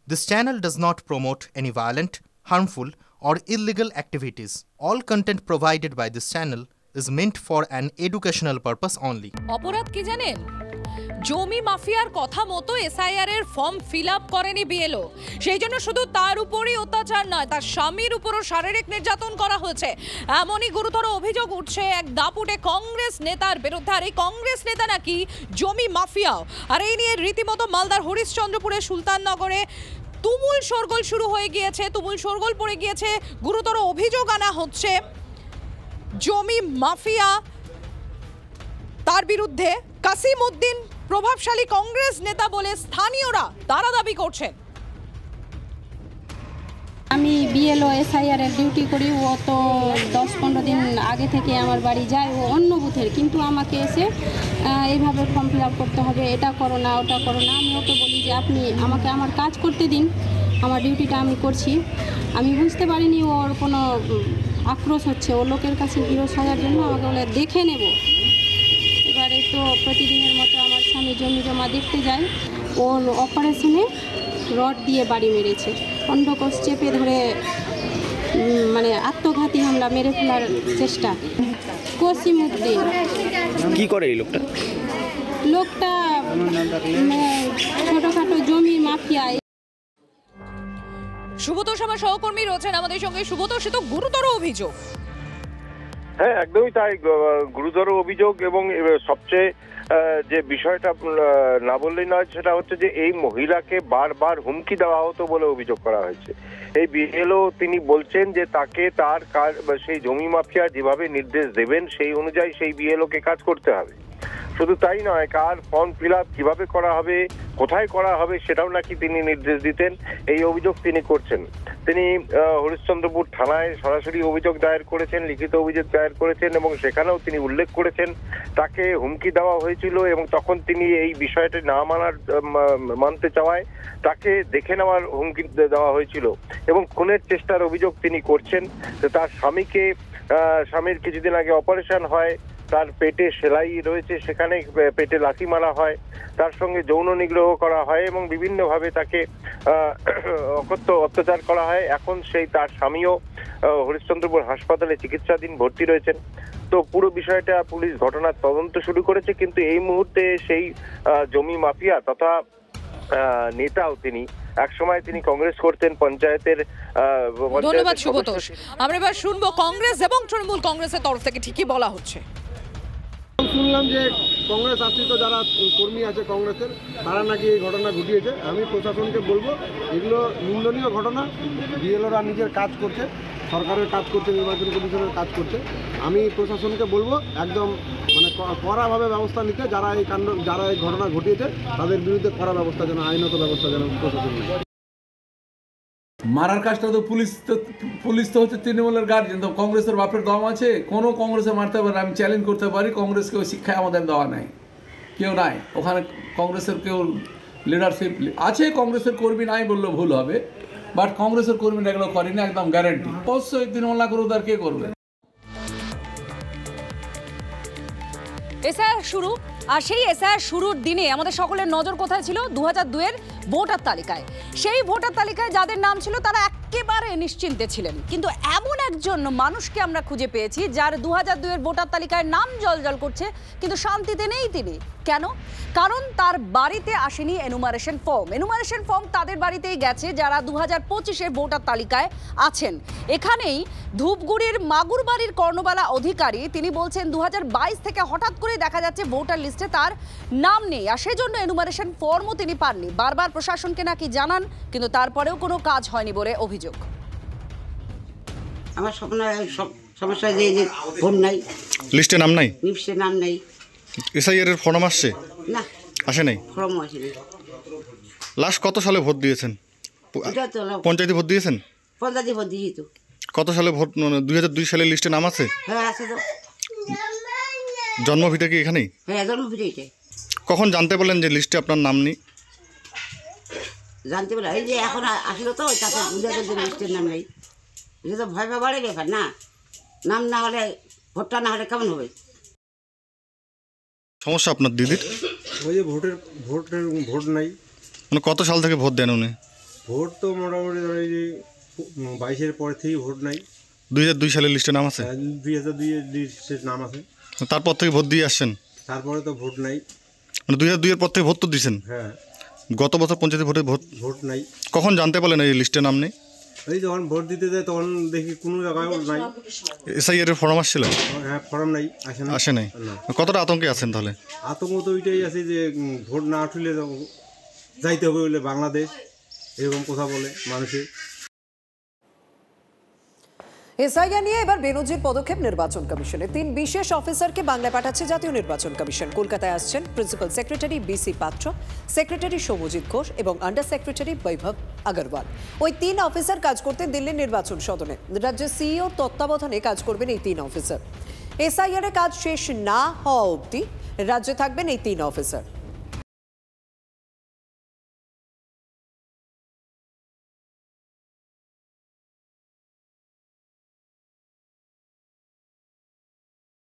This channel does not promote any violent, harmful, or illegal activities. All content provided by this channel is meant for an educational purpose only. অপরাধ কি জানেন? জমি মাফিয়ার কথা মতো SIR এর form fill up করেনি BLO. সেই জন্য শুধু তার উপরই অত্যাচার নয়, তার স্বামীর উপরও শারীরিক নির্যাতন করা হয়েছে। এমনই গুরুতর অভিযোগ উঠছে এক দাপুটে কংগ্রেস নেতার বিরুদ্ধে। আর এই কংগ্রেস নেতা নাকি জমি মাফিয়া। আর এই নিয়ে রীতিমতো মালদার হরিশ্চন্দ্রপুরে সুলতাননগরে তুমুল শোরগোল শুরু হয়ে গিয়েছে, তুমুল শোরগোল পড়ে গিয়েছে। গুরুতর অভিযোগ আনা হচ্ছে জমি মাফিয়া তার বিরুদ্ধে। কাসিম উদ্দিন প্রভাবশালী কংগ্রেস নেতা বলে স্থানীয়রা তারা দাবি করছেন। আমি বিএলও এসআইআর এর ডিউটি করি। ও তো 10-15 দিন আগে থেকে আমার বাড়ি যায়, ও অন্য বুথের, কিন্তু আমাকে এসে এইভাবে ফর্ম ফিল আপ করতে হবে, এটা করো না ওটা করো না। আমি ওকে বলি যে আপনি আমাকে আমার কাজ করতে দিন, আমার ডিউটিটা আমি করছি। আমি বুঝতে পারিনি ওর কোনো আক্রোশ হচ্ছে, ও লোকের কাছে বিরোধ সাজার জন্য আমাকে বলে দেখে নেব। এবারে তো প্রতিদিনের মতো আমার স্বামী জমি জমা দেখতে যায়, ওর অপারেশনে রড দিয়ে বাড়ি মেরেছে, অন্ডকোষ চেপে ধরে মানে আত্মঘাতী হামলা, মেরে ফেলার চেষ্টা। কাসিম উদ্দিন। কি করে এই লোকটা? লোকটা ছোটখাটো জমি মাফিয়া। সুব্রত আমার সহকর্মী রয়েছেন আমাদের সঙ্গে। সুব্রত, সে তো গুরুতর অভিযোগ। হ্যাঁ, একদমই তাই, গুরুতর অভিযোগ। এবং সবচেয়ে যে বিষয়টা না বললেই নয়, সেটা হচ্ছে যে এই মহিলাকে বারবার হুমকি দেওয়া হতো বলে অভিযোগ করা হয়েছে। এই বিএলও তিনি বলছেন যে তাকে তার সেই জমি মাফিয়া যেভাবে নির্দেশ দেবেন সেই অনুযায়ী সেই বিএলওকে কাজ করতে হবে। শুধু তাই নয়, কার ফর্ম ফিল আপ কিভাবে করা হবে, কোথায় করা হবে, সেটাও নাকি তিনি নির্দেশ দিতেন। এই অভিযোগ তিনি করছেন। তিনি হরিশ্চন্দ্রপুর থানায় সরাসরি অভিযোগ দায়ের করেছেন, লিখিত অভিযোগ দায়ের করেছেন, এবং সেখানেও তিনি উল্লেখ করেছেন তাকে হুমকি দেওয়া হয়েছিল। এবং তখন তিনি এই বিষয়টি না মানতে চাওয়ায় তাকে দেখে নেওয়ার হুমকি দেওয়া হয়েছিল। এবং খুনের চেষ্টার অভিযোগ তিনি করছেন। তার স্বামীর কিছুদিন আগে অপারেশন হয়, তার পেটে সেলাই রয়েছে, সেখানে পেটে লাথি মারা হয়, তার সঙ্গে যৌন নিগ্রহ করা হয় এবং বিভিন্নভাবে তাকে অত্যাচার করা হয়। এখন তার স্বামীও হরিশ্চন্দ্রপুর হাসপাতালে চিকিৎসাধীন ভর্তি রয়েছেন। তো পুরো বিষয়টা পুলিশ ঘটনার তদন্ত শুরু করেছে। কিন্তু এই মুহূর্তে সেই জমি মাফিয়া তথা নেতাও তিনি, একসময় তিনি কংগ্রেস করতেন, পঞ্চায়েতের। ধন্যবাদ সুব্রত। আমরা এবার শুনবো কংগ্রেস এবং তৃণমূল কংগ্রেসের তরফ থেকে ঠিকই বলা হচ্ছে। শুনলাম যে কংগ্রেস আশ্রিত যারা কর্মী আছে কংগ্রেসের, তারা নাকি এই ঘটনা ঘটিয়েছে। আমি প্রশাসনকে বলবো এগুলো নিন্দনীয় ঘটনা। বিএলওরা নিজের কাজ করছে, সরকারের কাজ করছে, নির্বাচন কমিশনের কাজ করছে। আমি প্রশাসনকে বলবো একদম মানে কড়াভাবে ব্যবস্থা নিতে, যারা এই ঘটনা ঘটিয়েছে তাদের বিরুদ্ধে কড়া ব্যবস্থা যেন, আইনত ব্যবস্থা যেন প্রশাসন নেয়। মারার কাজটা তো পুলিশ তো হচ্ছে তৃণমূলের গার্জেন। তো কংগ্রেসের বাপের দম আছে? কোনো কংগ্রেসে মারতে পারে, আমি চ্যালেঞ্জ করতে পারি। কংগ্রেসকে ওই শিক্ষায় আমাদের দেওয়া নাই, কেউ নাই ওখানে। কংগ্রেসের কেউ লিডারশিপ আছে, কংগ্রেসের কর্মী নাই বললে ভুল হবে, বাট কংগ্রেসের কর্মীরা এগুলো করেনি, একদম গ্যারেন্টি। অবশ্যই তৃণমূল না করুক, আর কে করবে? এসআইআর শুরু, আর সেই এসআইআর শুরুর দিনে আমাদের সকলের নজর কোথায় ছিল? 2002-এর ভোটার তালিকায়। সেই ভোটার তালিকায় যাদের নাম ছিল তারা একেবারে নিশ্চিন্তে ছিলেন। কিন্তু এমন একজন মানুষকে আমরা খুঁজে পেয়েছি যার 2002-এর ভোটার তালিকায় নাম জলজল করছে, কিন্তু শান্তিতে নেই তিনি। কেন? কারণ তার বাড়িতে আসেনি এনুমারেশন ফর্ম। এনুমারেশন ফর্ম তাদের বাড়িতেই গেছে যারা 2025-এর ভোটার তালিকায় আছেন। এখানেই ধূপগুড়ির মাগুরবাড়ির কর্ণবালা অধিকারী তিনি বলছেন 2022 থেকে হঠাৎ করে দেখা যাচ্ছে ভোটার লিস্টে তার নাম নেই, আর সেজন্য এনুমারেশন ফর্মও তিনি পাননি। বারবার প্রশাসনকে নাকি জানান, কিন্তু তারপরেও কোনো কাজ হয়নি বলে অভিযোগ। আমার সমস্যা যে ফোন নাই, লিস্টে নাম নাই, লিস্টে নাম নাই। এসআইআর এর ফর্ম আসছে না, আসে নাই, ফর্ম আসেনি। লাস্ট কত সালে ভোট দিয়েছেন? পঞ্চায়েতে ভোট দিয়েছেন? পঞ্চায়েতে ভোট দিয়েছি তো। কত সালে ভোট? 2002 সালে লিস্টে নাম আছে? হ্যাঁ আছে তো। জন্মভিটা কি এখানেই? হ্যাঁ, জন্মভিটা। কখন জানতে পারলেন যে লিস্টে আপনার নাম নেই? জানতে পারলাম এই যে এখন আসলো তো, তাতে বুঝা গেছে লিস্টের নাম নেই। এটা তো ভয় পাওয়ারই ব্যাপার না, নাম না হলে, ভোটটা না হলে কেমন হবে? সমস্যা আপনার দিদির? ওই যে ভোট নাই। মানে কত সাল থেকে ভোট দেন উনি? ভোট তো মোটামুটি ধরো এই যে 22-এর পর থেকেই ভোট নাই। 2002 সালের লিস্টে নাম আছে? 2002-এর লিস্টের নাম আছে। তারপর থেকে ভোট দিয়ে আসছেন? তারপরে তো ভোট নাই। মানে 2002-এর পর থেকে ভোট তো দিয়েছেন? হ্যাঁ। গত বছর পঞ্চায়েতে ভোট নাই। কখন জানতে পারলেন এই লিস্টে নাম নেই? এই যখন ভোট দিতে যায় তখন দেখি কোনো জায়গায় নাই। এসআইআর এর ফর্ম আসছিল? হ্যাঁ, ফর্ম নাই, আসে নাই। কতটা আতঙ্কে আছেন তাহলে? আতঙ্ক তো ওইটাই আছে যে ভোট না উঠলে যাইতে হবে বলে বাংলাদেশ, এরকম কথা বলে মানুষে। এসআইআর নিয়ে এবার বেনজির পদক্ষেপ নির্বাচন কমিশনের। 3 বিশেষ অফিসারকে বাংলায় পাঠাচ্ছে জাতীয় নির্বাচন কমিশন। কলকাতায় আসছেন প্রিন্সিপাল সেক্রেটারি বিসি পাত্র, সেক্রেটারি সৌমজিৎ ঘোষ এবং আন্ডার সেক্রেটারি বৈভব আগরওয়াল। ওই 3 অফিসার কাজ করতেন দিল্লির নির্বাচন সদনে। রাজ্যের সিইও তত্ত্বাবধানে কাজ করবেন এই 3 অফিসার। এসআইআর এর কাজ শেষ না হওয়া অবধি রাজ্যে থাকবেন এই 3 অফিসার।